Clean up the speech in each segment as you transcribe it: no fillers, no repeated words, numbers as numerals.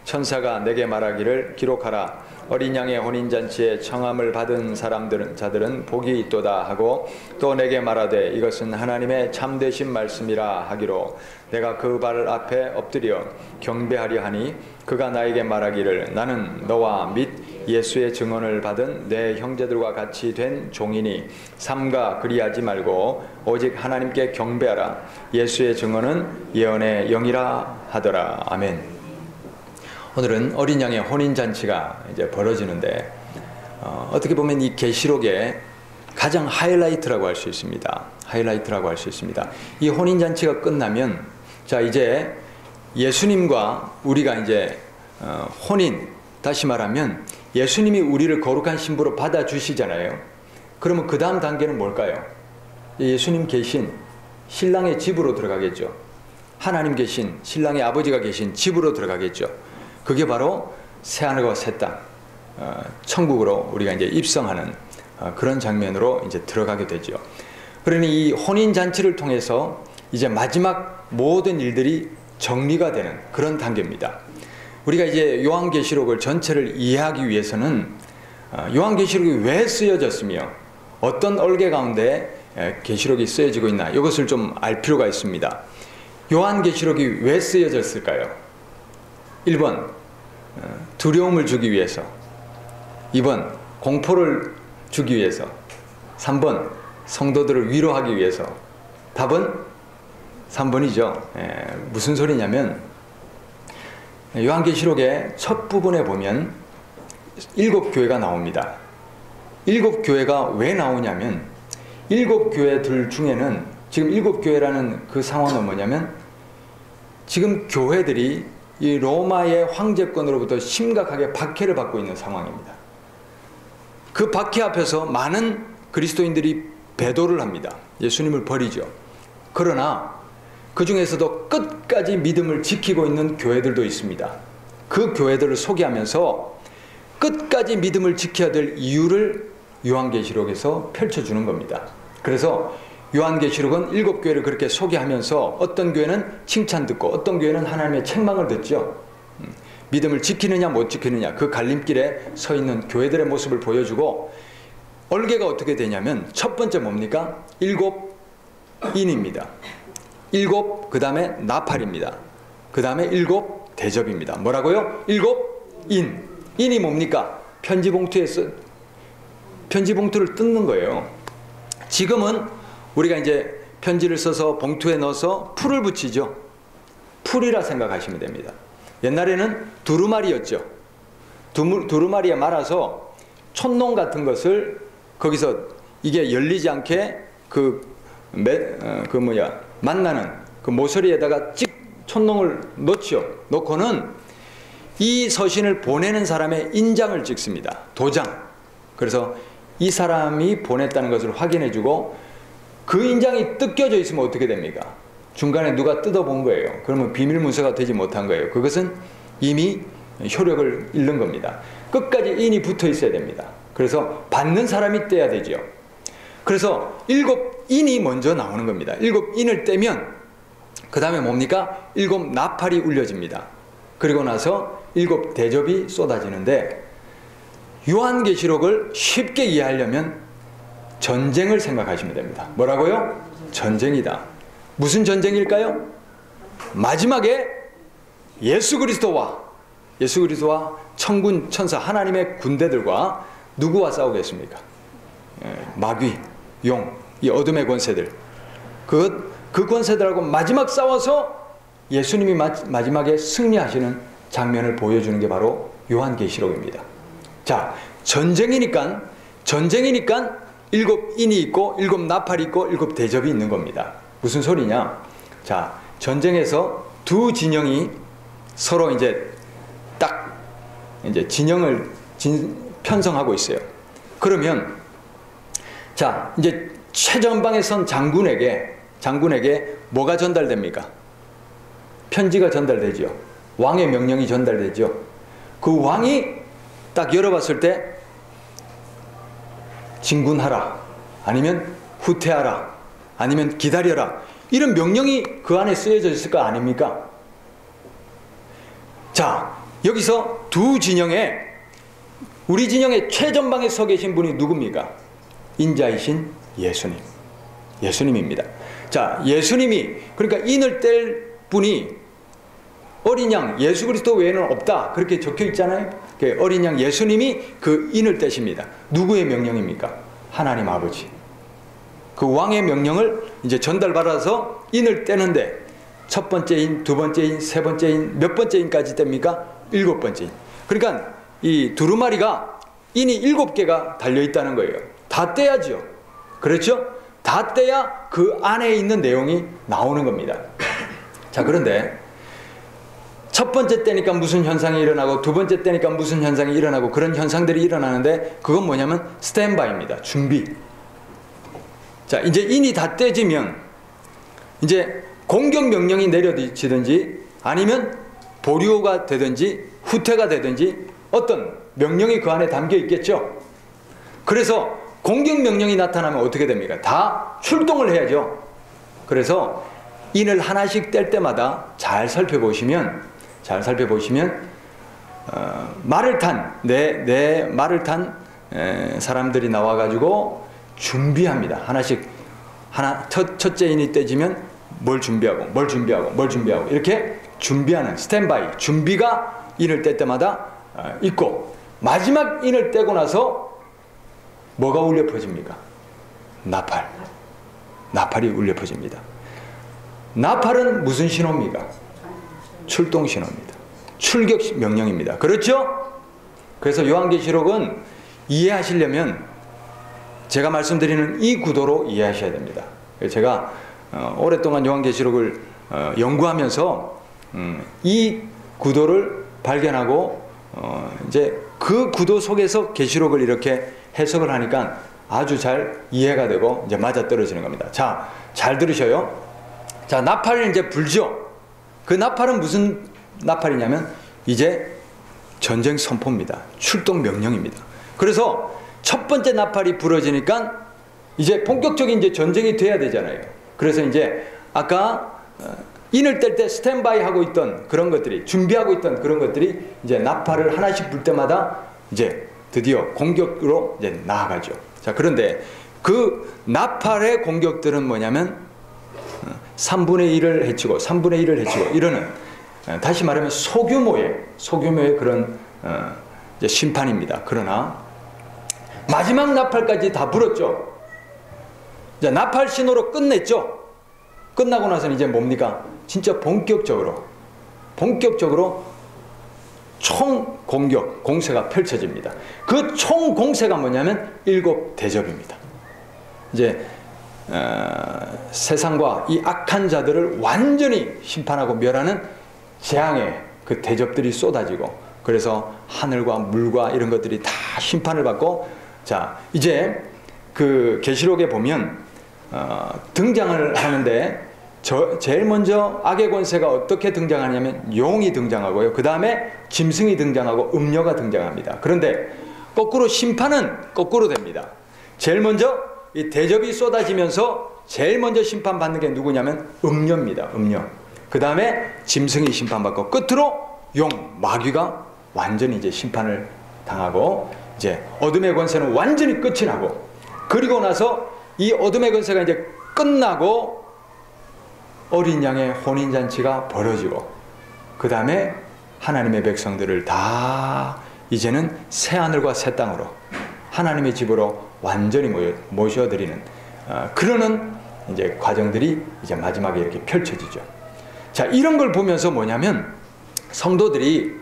천사가 내게 말하기를 기록하라. 어린 양의 혼인잔치에 청함을 받은 자들은 복이 있도다 하고 또 내게 말하되 이것은 하나님의 참되신 말씀이라 하기로 내가 그 발 앞에 엎드려 경배하려 하니 그가 나에게 말하기를 나는 너와 및 예수의 증언을 받은 내 형제들과 같이 된 종이니 삼가 그리하지 말고 오직 하나님께 경배하라. 예수의 증언은 예언의 영이라 하더라. 아멘. 오늘은 어린 양의 혼인잔치가 이제 벌어지는데 어떻게 보면 이 계시록의 가장 하이라이트라고 할 수 있습니다. 하이라이트라고 할 수 있습니다. 이 혼인잔치가 끝나면 자 이제 예수님과 우리가 이제 혼인, 다시 말하면 예수님이 우리를 거룩한 신부로 받아주시잖아요. 그러면 그 다음 단계는 뭘까요? 예수님 계신 신랑의 집으로 들어가겠죠. 하나님 계신 신랑의 아버지가 계신 집으로 들어가겠죠. 그게 바로 새하늘과 새 땅, 천국으로 우리가 이제 입성하는 그런 장면으로 이제 들어가게 되죠. 그러니 이 혼인잔치를 통해서 이제 마지막 모든 일들이 정리가 되는 그런 단계입니다. 우리가 이제 요한계시록을 전체를 이해하기 위해서는 요한계시록이 왜 쓰여졌으며 어떤 얼개 가운데 계시록이 쓰여지고 있나 이것을 좀 알 필요가 있습니다. 요한계시록이 왜 쓰여졌을까요? 1번 두려움을 주기 위해서, 2번 공포를 주기 위해서, 3번 성도들을 위로하기 위해서. 답은 3번이죠. 무슨 소리냐면 요한계시록의 첫 부분에 보면 7교회가 나옵니다. 7교회가 왜 나오냐면 7교회들 중에는 지금 7교회라는 그 상황은 뭐냐면 지금 교회들이 이 로마의 황제권으로부터 심각하게 박해를 받고 있는 상황입니다. 그 박해 앞에서 많은 그리스도인들이 배도를 합니다. 예수님을 버리죠. 그러나 그 중에서도 끝까지 믿음을 지키고 있는 교회들도 있습니다. 그 교회들을 소개하면서 끝까지 믿음을 지켜야 될 이유를 요한계시록에서 펼쳐주는 겁니다. 그래서 요한계시록은 7교회를 그렇게 소개하면서 어떤 교회는 칭찬 듣고 어떤 교회는 하나님의 책망을 듣죠. 믿음을 지키느냐 못 지키느냐 그 갈림길에 서 있는 교회들의 모습을 보여주고 얼개가 어떻게 되냐면 첫 번째 뭡니까? 7인입니다. 7, 그 다음에 나팔입니다. 그 다음에 7 대접입니다. 뭐라고요? 7인. 인이 뭡니까? 편지봉투를 뜯는 거예요. 지금은 우리가 이제 편지를 써서 봉투에 넣어서 풀을 붙이죠. 풀이라 생각하시면 됩니다. 옛날에는 두루마리였죠. 두루마리에 말아서 촛농 같은 것을 거기서 이게 열리지 않게 만나는 그 모서리에다가 촛농을 놓죠. 놓고는 이 서신을 보내는 사람의 인장을 찍습니다. 도장. 그래서 이 사람이 보냈다는 것을 확인해주고 그 인장이 뜯겨져 있으면 어떻게 됩니까? 중간에 누가 뜯어본 거예요. 그러면 비밀문서가 되지 못한 거예요. 그것은 이미 효력을 잃는 겁니다. 끝까지 인이 붙어 있어야 됩니다. 그래서 받는 사람이 떼야 되죠. 그래서 7인이 먼저 나오는 겁니다. 7인을 떼면 그 다음에 뭡니까? 7 나팔이 울려집니다. 그리고 나서 7 대접이 쏟아지는데 요한계시록을 쉽게 이해하려면 전쟁을 생각하시면 됩니다. 뭐라고요? 전쟁이다. 무슨 전쟁일까요? 마지막에 예수 그리스도와 천군 천사 하나님의 군대들과 누구와 싸우겠습니까? 마귀, 용, 이 어둠의 권세들. 그 권세들하고 마지막 싸워서 예수님이 마지막에 승리하시는 장면을 보여주는 게 바로 요한계시록입니다. 자, 전쟁이니까 7인이 있고 7 나팔이 있고 7 대접이 있는 겁니다. 무슨 소리냐? 자, 전쟁에서 두 진영이 서로 이제 딱 이제 진영을 편성하고 있어요. 그러면 자, 이제 최전방에 선 장군에게 뭐가 전달됩니까? 편지가 전달되죠. 왕의 명령이 전달되죠. 그 왕이 딱 열어봤을 때 진군하라, 아니면 후퇴하라, 아니면 기다려라, 이런 명령이 그 안에 쓰여져 있을 거 아닙니까? 자, 여기서 두 진영에, 우리 진영의 최전방에 서 계신 분이 누굽니까? 인자이신 예수님. 예수님입니다. 자, 예수님이, 그러니까 인을 뗄 분이 어린 양 예수 그리스도 외에는 없다, 그렇게 적혀 있잖아요. 어린 양 예수님이 그 인을 떼십니다. 누구의 명령입니까? 하나님 아버지. 그 왕의 명령을 이제 전달받아서 인을 떼는데, 첫 번째 인, 두 번째 인, 세 번째 인, 몇 번째 인까지 뗍니까? 7번째 인. 그러니까 이 두루마리가 인이 7개가 달려있다는 거예요. 다 떼야죠. 그렇죠? 다 떼야 그 안에 있는 내용이 나오는 겁니다. 자, 그런데 첫 번째 때니까 무슨 현상이 일어나고, 두 번째 때니까 무슨 현상이 일어나고, 그런 현상들이 일어나는데, 그건 뭐냐면 스탠바이입니다. 준비. 자, 이제 인이 다 떼지면 이제 공격 명령이 내려지든지 아니면 보류가 되든지 후퇴가 되든지 어떤 명령이 그 안에 담겨 있겠죠. 그래서 공격 명령이 나타나면 어떻게 됩니까? 다 출동을 해야죠. 그래서 인을 하나씩 뗄 때마다 잘 살펴보시면 말을 탄, 내 말을 탄 사람들이 나와가지고 준비합니다. 하나씩, 첫째 인이 떼지면 뭘 준비하고, 뭘 준비하고, 뭘 준비하고, 이렇게 준비하는 스탠바이, 준비가 인을 뗄 때마다 있고, 마지막 인을 떼고 나서 뭐가 울려 퍼집니까? 나팔. 나팔이 울려 퍼집니다. 나팔은 무슨 신호입니까? 출동 신호입니다. 출격 명령입니다. 그렇죠? 그래서 요한계시록은 이해하시려면 제가 말씀드리는 이 구도로 이해하셔야 됩니다. 제가 오랫동안 요한계시록을 연구하면서 이 구도를 발견하고 이제 그 구도 속에서 계시록을 이렇게 해석을 하니까 아주 잘 이해가 되고 이제 맞아떨어지는 겁니다. 자, 잘 들으셔요. 자, 나팔을 이제 불죠. 그 나팔은 무슨 나팔이냐면 이제 전쟁 선포입니다. 출동 명령입니다. 그래서 첫 번째 나팔이 불어지니까 이제 본격적인 이제 전쟁이 돼야 되잖아요. 그래서 이제 아까 인을 뗄 때 스탠바이 하고 있던 그런 것들이, 준비하고 있던 그런 것들이 이제 나팔을 하나씩 불 때마다 이제 드디어 공격으로 이제 나아가죠. 자, 그런데 그 나팔의 공격들은 뭐냐면 3분의 1을 해치고 3분의 1을 해치고 이러는, 다시 말하면 소규모의 그런 이제 심판입니다. 그러나 마지막 나팔까지 다 불었죠. 이제 나팔 신호로 끝냈죠. 끝나고 나서는 이제 뭡니까? 진짜 본격적으로 총 공격, 공세가 펼쳐집니다. 그 총 공세가 뭐냐면 7대접입니다. 이제 세상과 이 악한 자들을 완전히 심판하고 멸하는 재앙의 그 대접들이 쏟아지고, 그래서 하늘과 물과 이런 것들이 다 심판을 받고, 자, 이제 그 계시록에 보면 등장을 하는데 제일 먼저 악의 권세가 어떻게 등장하냐면 용이 등장하고요. 그 다음에 짐승이 등장하고 음녀가 등장합니다. 그런데 거꾸로 심판은 거꾸로 됩니다. 제일 먼저 이 대접이 쏟아지면서 제일 먼저 심판받는 게 누구냐면 음녀입니다. 음녀. 그 다음에 짐승이 심판받고 끝으로 용, 마귀가 완전히 이제 심판을 당하고, 이제 어둠의 권세는 완전히 끝이 나고, 그리고 나서 이 어둠의 권세가 이제 끝나고 어린 양의 혼인잔치가 벌어지고, 그 다음에 하나님의 백성들을 다 이제는 새하늘과 새 땅으로 하나님의 집으로 완전히 모셔드리는 그러는 이제 과정들이 이제 마지막에 이렇게 펼쳐지죠. 자, 이런 걸 보면서 뭐냐면 성도들이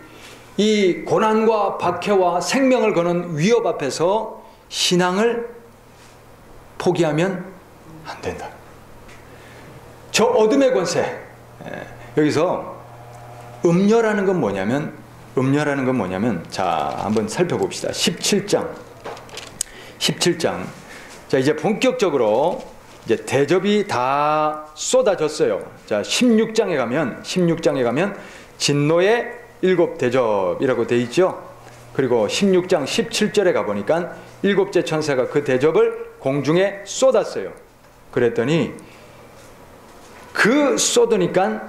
이 고난과 박해와 생명을 거는 위협 앞에서 신앙을 포기하면 안 된다. 저 어둠의 권세, 여기서 음녀라는 건 뭐냐면 자, 한번 살펴봅시다. 17장. 자, 이제 본격적으로 이제 대접이 다 쏟아졌어요. 자, 16장에 가면 진노의 7대접이라고 돼 있죠. 그리고 16장 17절에 가보니까 7째 천사가 그 대접을 공중에 쏟았어요. 그랬더니 그 쏟으니까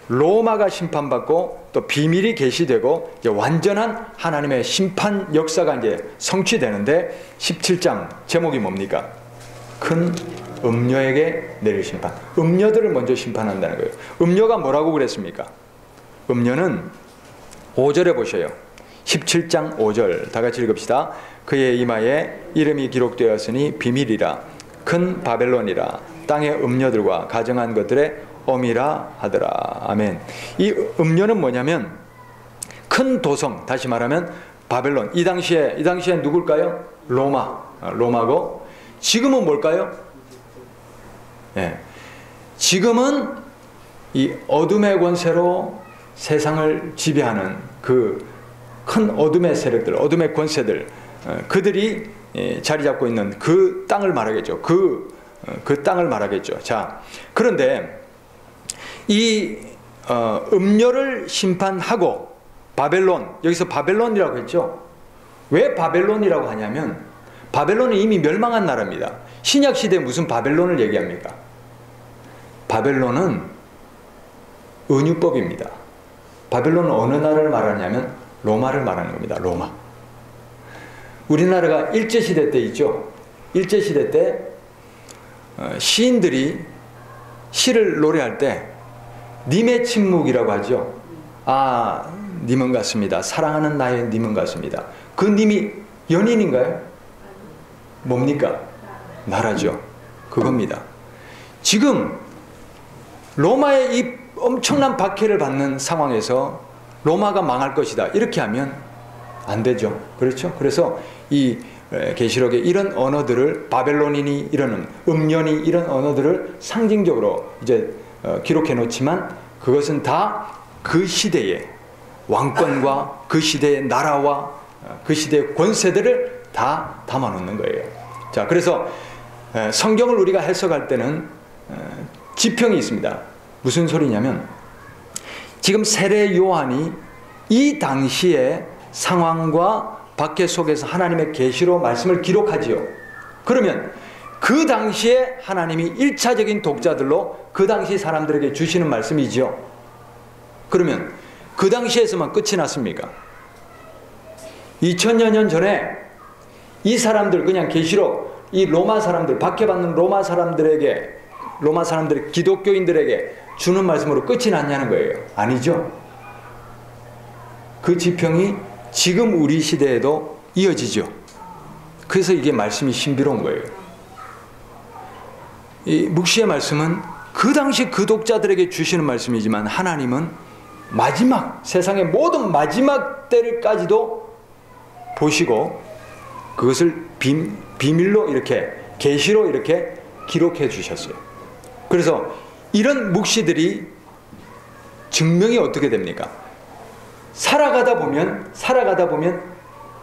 로마가 심판받고 또 비밀이 계시되고 이제 완전한 하나님의 심판 역사가 이제 성취되는데 17장 제목이 뭡니까? 큰 음녀에게 내릴 심판. 음녀들을 먼저 심판한다는 거예요. 음녀가 뭐라고 그랬습니까? 음녀는 5절에 보셔요. 17장 5절 다 같이 읽읍시다. 그의 이마에 이름이 기록되었으니 비밀이라 큰 바벨론이라 땅의 음녀들과 가정한 것들의 어미라 하더라. 아멘. 이 음녀는 뭐냐면 큰 도성, 다시 말하면 바벨론. 이 당시에 누굴까요? 로마고 지금은 뭘까요? 예. 지금은 이 어둠의 권세로 세상을 지배하는 그 큰 어둠의 세력들, 어둠의 권세들, 그들이 자리 잡고 있는 그 땅을 말하겠죠. 그 땅을 말하겠죠. 자, 그런데 이 음녀를 심판하고 바벨론, 여기서 바벨론이라고 했죠. 왜 바벨론이라고 하냐면 바벨론은 이미 멸망한 나라입니다. 신약시대에 무슨 바벨론을 얘기합니까? 바벨론은 은유법입니다. 바벨론은 어느 나라를 말하냐면 로마를 말하는 겁니다. 로마. 우리나라가 일제시대 때 있죠. 일제시대 때 시인들이 시를 노래할 때 님의 침묵이라고 하죠. 아, 님은 같습니다. 사랑하는 나의 님은 같습니다. 그 님이 연인인가요? 뭡니까? 나라죠. 그겁니다. 지금 로마의 이 엄청난 박해를 받는 상황에서 로마가 망할 것이다 이렇게 하면 안 되죠. 그렇죠? 그래서 이 계시록의 이런 언어들을 바벨론인이 이러는 음련이 이런 언어들을 상징적으로 이제 기록해 놓지만 그것은 다 그 시대의 왕권과 그 시대의 나라와 그 시대의 권세들을 다 담아 놓는 거예요. 자, 그래서 성경을 우리가 해석할 때는 지평이 있습니다. 무슨 소리냐면 지금 세례 요한이 이 당시의 상황과 박해 속에서 하나님의 계시로 말씀을 기록하지요. 그러면 그 당시에 하나님이 1차적인 독자들로 그 당시 사람들에게 주시는 말씀이지요. 그러면 그 당시에서만 끝이 났습니까? 2000여 년 전에 이 사람들 그냥 계시록 이 로마 사람들 박해받는 로마 사람들의 기독교인들에게 주는 말씀으로 끝이 났냐는 거예요. 아니죠. 그 지평이 지금 우리 시대에도 이어지죠. 그래서 이게 말씀이 신비로운 거예요. 이 묵시의 말씀은 그 당시 그 독자들에게 주시는 말씀이지만 하나님은 마지막 세상의 모든 마지막 때를까지도 보시고 그것을 비밀로 이렇게 계시로 이렇게 기록해 주셨어요. 그래서 이런 묵시들이 증명이 어떻게 됩니까? 살아가다 보면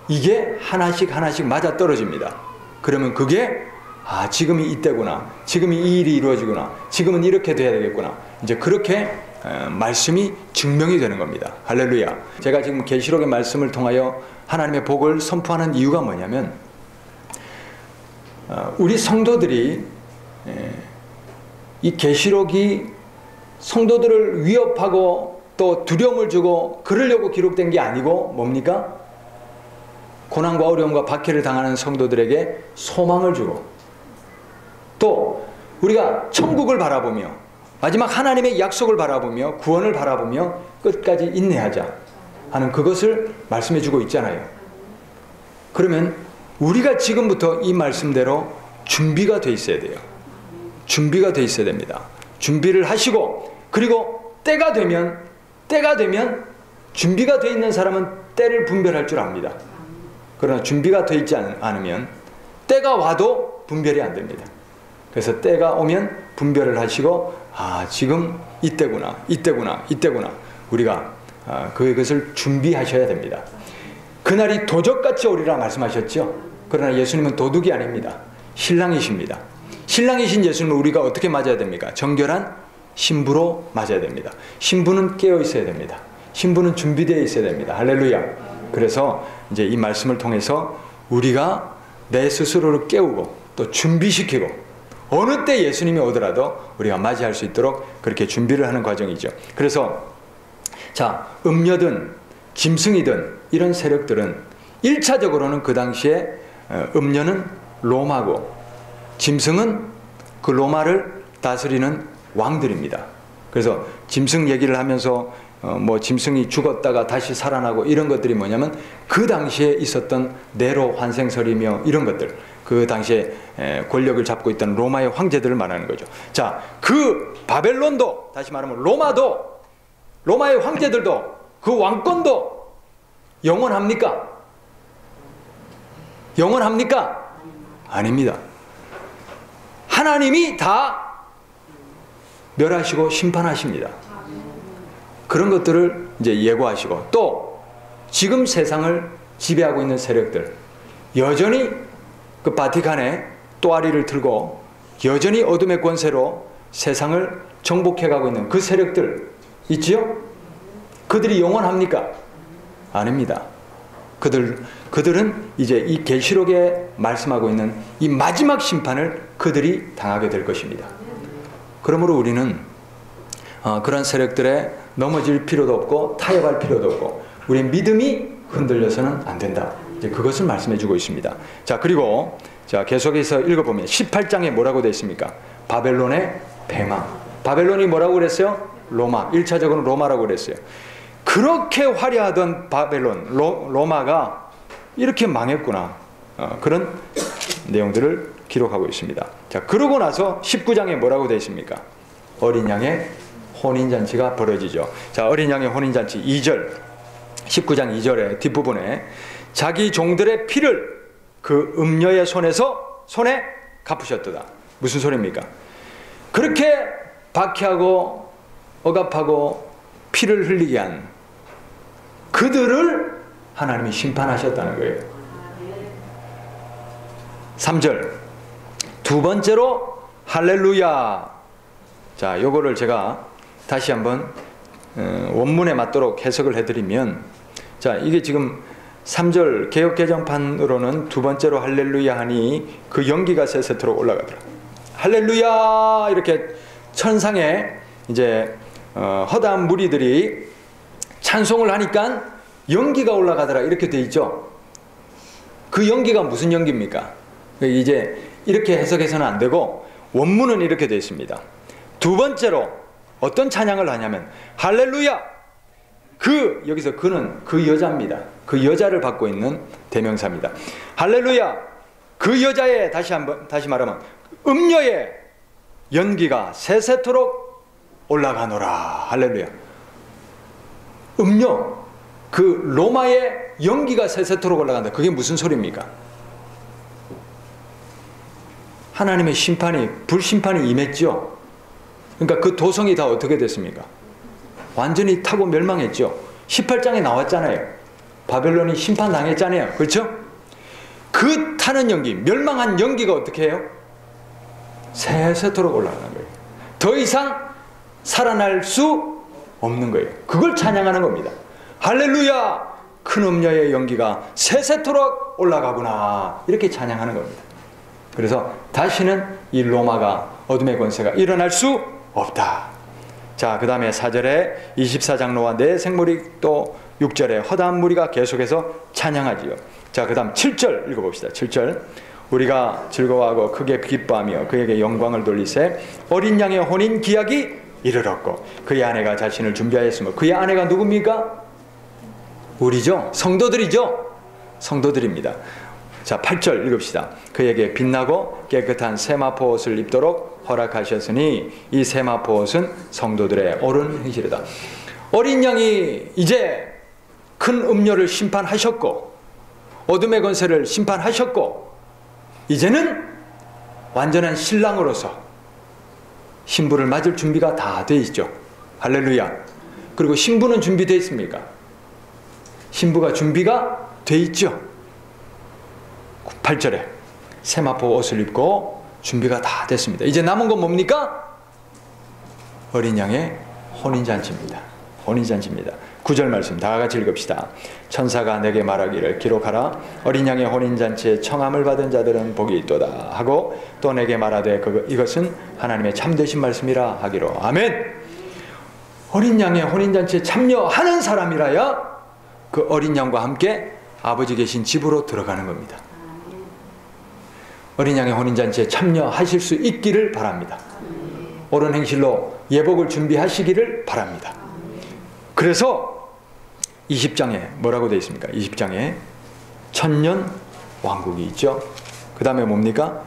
이게 하나씩 맞아 떨어집니다. 그러면 그게 지금이 이때구나, 지금이 이 일이 이루어지구나, 지금은 이렇게 돼야 되겠구나, 이제 그렇게 말씀이 증명이 되는 겁니다. 할렐루야. 제가 지금 계시록의 말씀을 통하여 하나님의 복을 선포하는 이유가 뭐냐면 우리 성도들이 이 계시록이 성도들을 위협하고 또 두려움을 주고 그러려고 기록된 게 아니고 뭡니까? 고난과 어려움과 박해를 당하는 성도들에게 소망을 주고 또 우리가 천국을 바라보며 마지막 하나님의 약속을 바라보며 구원을 바라보며 끝까지 인내하자 하는 그것을 말씀해 주고 있잖아요. 그러면 우리가 지금부터 이 말씀대로 준비가 돼 있어야 돼요. 준비가 돼 있어야 됩니다. 준비를 하시고 그리고 때가 되면 준비가 돼 있는 사람은 때를 분별할 줄 압니다. 그러나 준비가 돼 있지 않으면 때가 와도 분별이 안 됩니다. 그래서 때가 오면 분별을 하시고 지금 이때구나 우리가 그것을 준비하셔야 됩니다. 그날이 도적같이 오리라 말씀하셨죠. 그러나 예수님은 도둑이 아닙니다. 신랑이십니다. 신랑이신 예수님을 우리가 어떻게 맞아야 됩니까? 정결한 신부로 맞아야 됩니다. 신부는 깨어 있어야 됩니다. 신부는 준비되어 있어야 됩니다. 할렐루야. 그래서 이제 이 말씀을 통해서 우리가 내 스스로를 깨우고 또 준비시키고 어느 때 예수님이 오더라도 우리가 맞이할 수 있도록 그렇게 준비를 하는 과정이죠. 그래서 자, 음녀든 짐승이든 이런 세력들은 1차적으로는 그 당시에 음녀는 로마고 짐승은 그 로마를 다스리는 왕들입니다. 그래서 짐승 얘기를 하면서 뭐 짐승이 죽었다가 다시 살아나고 이런 것들이 뭐냐면 그 당시에 있었던 네로 환생설이며 이런 것들, 그 당시에 권력을 잡고 있던 로마의 황제들을 말하는 거죠. 자, 그 바벨론도, 다시 말하면 로마도, 로마의 황제들도, 그 왕권도 영원합니까? 영원합니까? 아닙니다. 하나님이 다 멸하시고 심판하십니다. 그런 것들을 이제 예고하시고, 또 지금 세상을 지배하고 있는 세력들, 여전히 그 바티칸에 또아리를 틀고 여전히 어둠의 권세로 세상을 정복해가고 있는 그 세력들 있지요? 그들이 영원합니까? 아닙니다. 그들은 이제 이 계시록에 말씀하고 있는 이 마지막 심판을 그들이 당하게 될 것입니다. 그러므로 우리는 그런 세력들에 넘어질 필요도 없고 타협할 필요도 없고 우리의 믿음이 흔들려서는 안 된다. 이제 그것을 말씀해 주고 있습니다. 자, 그리고 자, 계속해서 읽어보면 18장에 뭐라고 되어 있습니까? 바벨론의 패망. 바벨론이 뭐라고 그랬어요? 로마. 1차적으로 로마라고 그랬어요. 그렇게 화려하던 바벨론, 로마가 이렇게 망했구나. 그런 내용들을 기록하고 있습니다. 자, 그러고 나서 19장에 뭐라고 되어 있습니까? 어린 양의 혼인잔치가 벌어지죠. 자, 어린 양의 혼인잔치 2절, 19장 2절의 뒷부분에 자기 종들의 피를 그 음녀의 손에 갚으셨도다. 무슨 소리입니까? 그렇게 박해하고 억압하고 피를 흘리게 한 그들을 하나님이 심판하셨다는 거예요. 3절, 두 번째로 할렐루야. 자, 요거를 제가 다시 한번 원문에 맞도록 해석을 해드리면, 자, 이게 지금 3절 개역개정판으로는 두 번째로 할렐루야 하니 그 연기가 세세토록 올라가더라. 할렐루야 이렇게 천상에 이제 허다한 무리들이 찬송을 하니까 연기가 올라가더라 이렇게 돼 있죠. 그 연기가 무슨 연기입니까? 이제 이렇게 해석해서는 안 되고 원문은 이렇게 되어 있습니다. 두 번째로 어떤 찬양을 하냐면 할렐루야, 여기서 그는 그 여자입니다. 그 여자를 받고 있는 대명사입니다. 할렐루야, 그 여자의, 다시 말하면 음녀의 연기가 세세토록 올라가노라. 할렐루야. 음녀, 그 로마의 연기가 세세토록 올라간다. 그게 무슨 소리입니까? 하나님의 심판이, 불심판이 임했죠. 그러니까 그 도성이 다 어떻게 됐습니까? 완전히 타고 멸망했죠. 18장에 나왔잖아요. 바벨론이 심판당했잖아요. 그렇죠? 그 타는 연기, 멸망한 연기가 어떻게 해요? 세세토록 올라가는 거예요. 더 이상 살아날 수 없는 거예요. 그걸 찬양하는 겁니다. 할렐루야, 큰 음녀의 연기가 세세토록 올라가구나. 이렇게 찬양하는 겁니다. 그래서 다시는 이 로마가, 어둠의 권세가 일어날 수 없다. 자, 그 다음에 4절에 24장 노와 내 생물이, 또 6절에 허다한 무리가 계속해서 찬양하지요. 자, 그 다음 7절 읽어봅시다. 7절, 우리가 즐거워하고 크게 기뻐하며 그에게 영광을 돌리세 어린 양의 혼인 기약이 이르렀고 그의 아내가 자신을 준비하였으며, 그의 아내가 누굽니까? 우리죠. 성도들이죠. 성도들입니다. 자, 8절 읽읍시다. 그에게 빛나고 깨끗한 세마포 옷을 입도록 허락하셨으니 이 세마포 옷은 성도들의 옳은 행실이다. 어린 양이 이제 큰 음료를 심판하셨고 어둠의 권세를 심판하셨고 이제는 완전한 신랑으로서 신부를 맞을 준비가 다 돼 있죠. 할렐루야. 그리고 신부는 준비되어 있습니까? 신부가 준비가 돼 있죠. 8절에 세마포 옷을 입고 준비가 다 됐습니다. 이제 남은 건 뭡니까? 어린 양의 혼인잔치입니다. 혼인잔치입니다. 9절 말씀 다 같이 읽읍시다. 천사가 내게 말하기를 기록하라. 어린 양의 혼인잔치에 청함을 받은 자들은 복이 있도다 하고 또 내게 말하되 이것은 하나님의 참되신 말씀이라 하기로. 아멘. 어린 양의 혼인잔치에 참여하는 사람이라야 그 어린 양과 함께 아버지 계신 집으로 들어가는 겁니다. 어린 양의 혼인잔치에 참여하실 수 있기를 바랍니다. 옳은 행실로 예복을 준비하시기를 바랍니다. 그래서 20장에 뭐라고 되어 있습니까? 20장에 천년 왕국이 있죠. 그 다음에 뭡니까?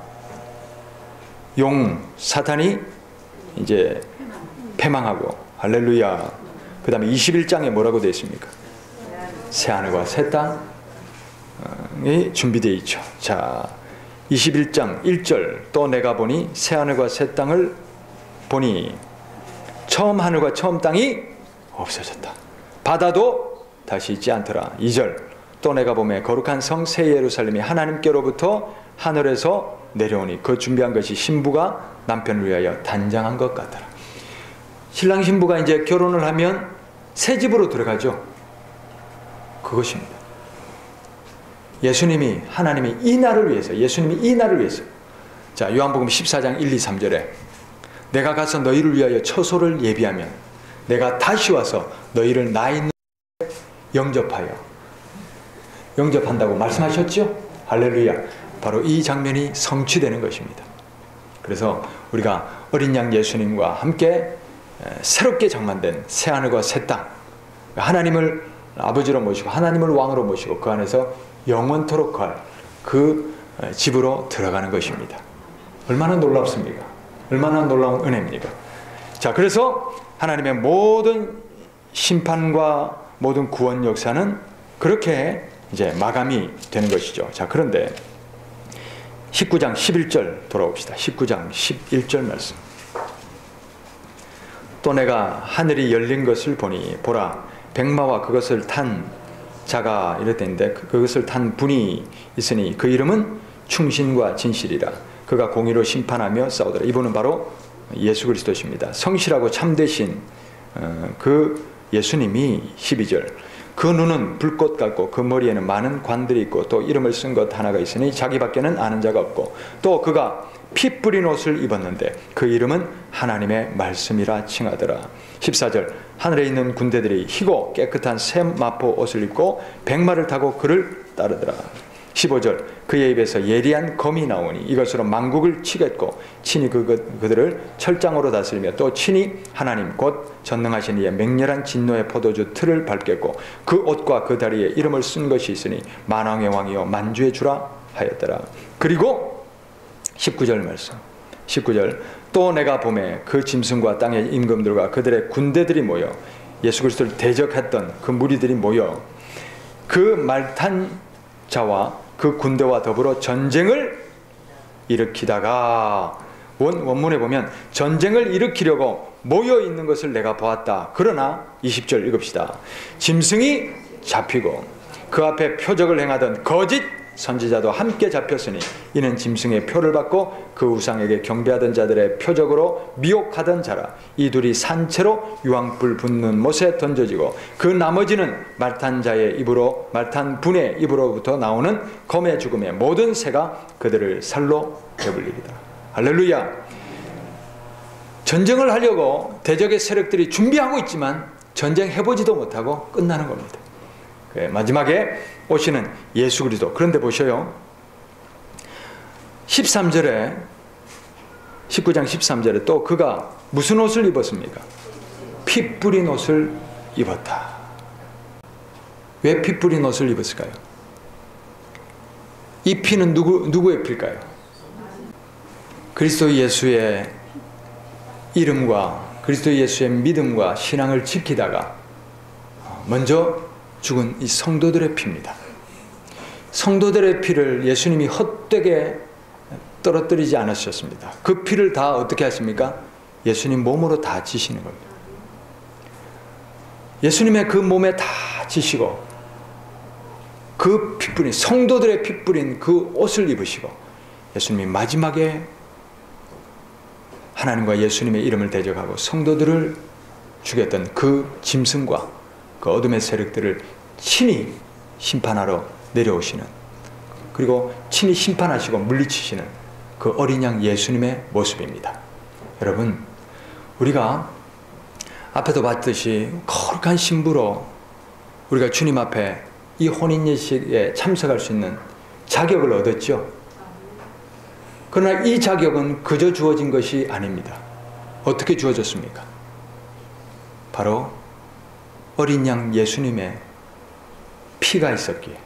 사탄이 이제 패망하고, 할렐루야. 그 다음에 21장에 뭐라고 되어 있습니까? 새하늘과 새 땅이 준비되어 있죠. 자, 21장 1절 또 내가 보니 새하늘과 새 땅을 보니 처음 하늘과 처음 땅이 없어졌다. 바다도 다시 있지 않더라. 2절 또 내가 보매 거룩한 성 새 예루살렘이 하나님께로부터 하늘에서 내려오니 그 준비한 것이 신부가 남편을 위하여 단장한 것 같더라. 신랑 신부가 이제 결혼을 하면 새 집으로 들어가죠. 그것입니다. 예수님이, 하나님이 이 날을 위해서, 예수님이 이 날을 위해서. 자, 요한복음 14장 1, 2, 3절에 내가 가서 너희를 위하여 처소를 예비하면 내가 다시 와서 너희를 나 있는 영접한다고 말씀하셨죠? 할렐루야. 바로 이 장면이 성취되는 것입니다. 그래서 우리가 어린 양 예수님과 함께 새롭게 장만된 새하늘과 새 땅, 하나님을 아버지로 모시고 하나님을 왕으로 모시고 그 안에서 영원토록 갈 그 집으로 들어가는 것입니다. 얼마나 놀랍습니까? 얼마나 놀라운 은혜입니까? 자, 그래서 하나님의 모든 심판과 모든 구원 역사는 그렇게 이제 마감이 되는 것이죠. 자, 그런데 19장 11절 돌아옵시다. 19장 11절 말씀. 또 내가 하늘이 열린 것을 보니 보라 백마와 그것을 탄 자가 이랬는데 그것을 탄 분이 있으니 그 이름은 충신과 진실이라. 그가 공의로 심판하며 싸우더라. 이분은 바로 예수 그리스도십니다. 성실하고 참되신 그 예수님이 12절 그 눈은 불꽃 같고 그 머리에는 많은 관들이 있고 또 이름을 쓴 것 하나가 있으니 자기밖에는 아는 자가 없고 또 그가 피 뿌린 옷을 입었는데 그 이름은 하나님의 말씀이라 칭하더라. 14절 하늘에 있는 군대들이 희고 깨끗한 새 마포 옷을 입고 백마를 타고 그를 따르더라. 15절 그의 입에서 예리한 검이 나오니 이것으로 만국을 치겠고 친히 그들을 철장으로 다스리며 또 친히 하나님 곧 전능하신 이의 맹렬한 진노의 포도주 틀을 밟겠고 그 옷과 그 다리에 이름을 쓴 것이 있으니 만왕의 왕이요 만주의 주라 하였더라. 그리고 19절 말씀 19절 또 내가 보매 그 짐승과 땅의 임금들과 그들의 군대들이 모여 예수 그리스도를 대적했던 그 무리들이 모여 그 말탄 자와 그 군대와 더불어 전쟁을 일으키다가 원문에 보면 전쟁을 일으키려고 모여 있는 것을 내가 보았다. 그러나 20절 읽읍시다. 짐승이 잡히고 그 앞에 표적을 행하던 거짓 선지자도 함께 잡혔으니 이는 짐승의 표를 받고 그 우상에게 경배하던 자들의 표적으로 미혹하던 자라. 이 둘이 산채로 유황불 붙는 못에 던져지고 그 나머지는 말탄 분의 입으로부터 나오는 검의 죽음에 모든 새가 그들을 살로 배불리리다. 할렐루야. 전쟁을 하려고 대적의 세력들이 준비하고 있지만 전쟁해보지도 못하고 끝나는 겁니다. 마지막에 오시는 예수 그리스도. 그런데 보셔요. 13절에 19장 13절에 또 그가 무슨 옷을 입었습니까? 피 뿌린 옷을 입었다. 왜 피 뿌린 옷을 입었을까요? 이 피는 누구의 피일까요? 그리스도 예수의 이름과 그리스도 예수의 믿음과 신앙을 지키다가 먼저 죽은 이 성도들의 피입니다. 성도들의 피를 예수님이 헛되게 떨어뜨리지 않으셨습니다. 그 피를 다 어떻게 하십니까? 예수님 몸으로 다 지시는 겁니다. 예수님의 그 몸에 다 지시고 그 피 뿌린 성도들의 피 뿌린 그 옷을 입으시고 예수님이 마지막에 하나님과 예수님의 이름을 대적하고 성도들을 죽였던 그 짐승과 그 어둠의 세력들을 친히 심판하러 내려오시는, 그리고 친히 심판하시고 물리치시는 그 어린 양 예수님의 모습입니다. 여러분, 우리가 앞에도 봤듯이 거룩한 신부로 우리가 주님 앞에 이 혼인 예식에 참석할 수 있는 자격을 얻었죠. 그러나 이 자격은 그저 주어진 것이 아닙니다. 어떻게 주어졌습니까? 바로 어린 양 예수님의 피가 있었기에,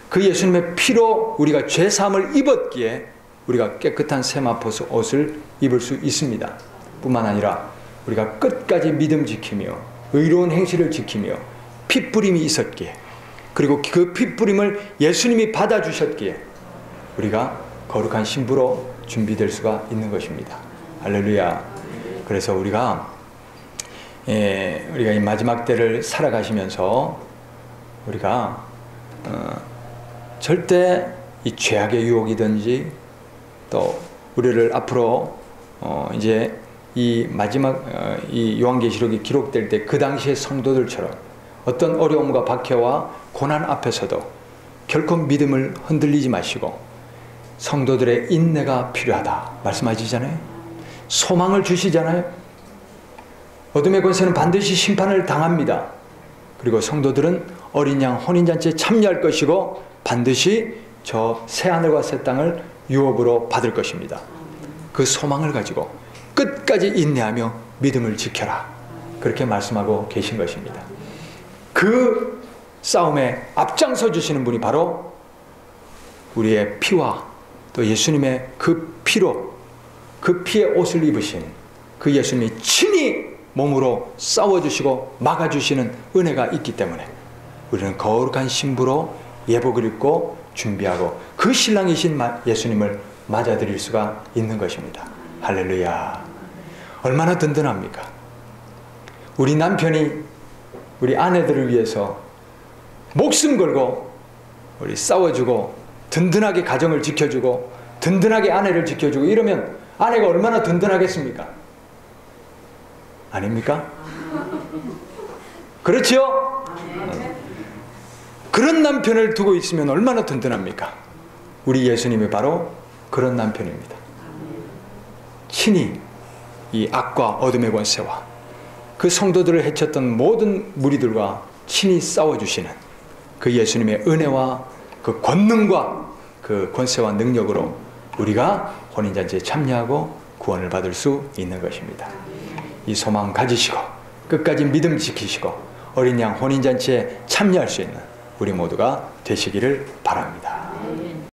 그 예수님의 피로 우리가 죄사함을 입었기에 우리가 깨끗한 세마포스 옷을 입을 수 있습니다. 뿐만 아니라 우리가 끝까지 믿음 지키며 의로운 행실을 지키며 핏부림이 있었기에, 그리고 그 핏부림을 예수님이 받아주셨기에 우리가 거룩한 신부로 준비될 수가 있는 것입니다. 할렐루야. 그래서 우리가 이 마지막 때를 살아가시면서 우리가 절대 이 죄악의 유혹이든지 또 우리를 앞으로 이제 이 마지막 이 요한계시록이 기록될 때 그 당시의 성도들처럼 어떤 어려움과 박해와 고난 앞에서도 결코 믿음을 흔들리지 마시고 성도들의 인내가 필요하다 말씀하시잖아요. 소망을 주시잖아요. 어둠의 권세는 반드시 심판을 당합니다. 그리고 성도들은 어린 양 혼인잔치에 참여할 것이고 반드시 저 새하늘과 새 땅을 유업으로 받을 것입니다. 그 소망을 가지고 끝까지 인내하며 믿음을 지켜라, 그렇게 말씀하고 계신 것입니다. 그 싸움에 앞장서 주시는 분이 바로 우리의 피와 또 예수님의 그 피로, 그 피의 옷을 입으신 그 예수님이 친히 몸으로 싸워주시고 막아주시는 은혜가 있기 때문에 우리는 거룩한 신부로 예복을 입고 준비하고 그 신랑이신 예수님을 맞아들일 수가 있는 것입니다. 할렐루야. 얼마나 든든합니까? 우리 남편이 우리 아내들을 위해서 목숨 걸고 우리 싸워주고 든든하게 가정을 지켜주고 든든하게 아내를 지켜주고 이러면 아내가 얼마나 든든하겠습니까? 아닙니까? 그렇죠? 그런 남편을 두고 있으면 얼마나 든든합니까? 우리 예수님이 바로 그런 남편입니다. 친히 이 악과 어둠의 권세와 그 성도들을 해쳤던 모든 무리들과 친히 싸워주시는 그 예수님의 은혜와 그 권능과 그 권세와 능력으로 우리가 혼인잔치에 참여하고 구원을 받을 수 있는 것입니다. 이 소망 가지시고 끝까지 믿음 지키시고 어린 양 혼인잔치에 참여할 수 있는 우리 모두가 되시기를 바랍니다.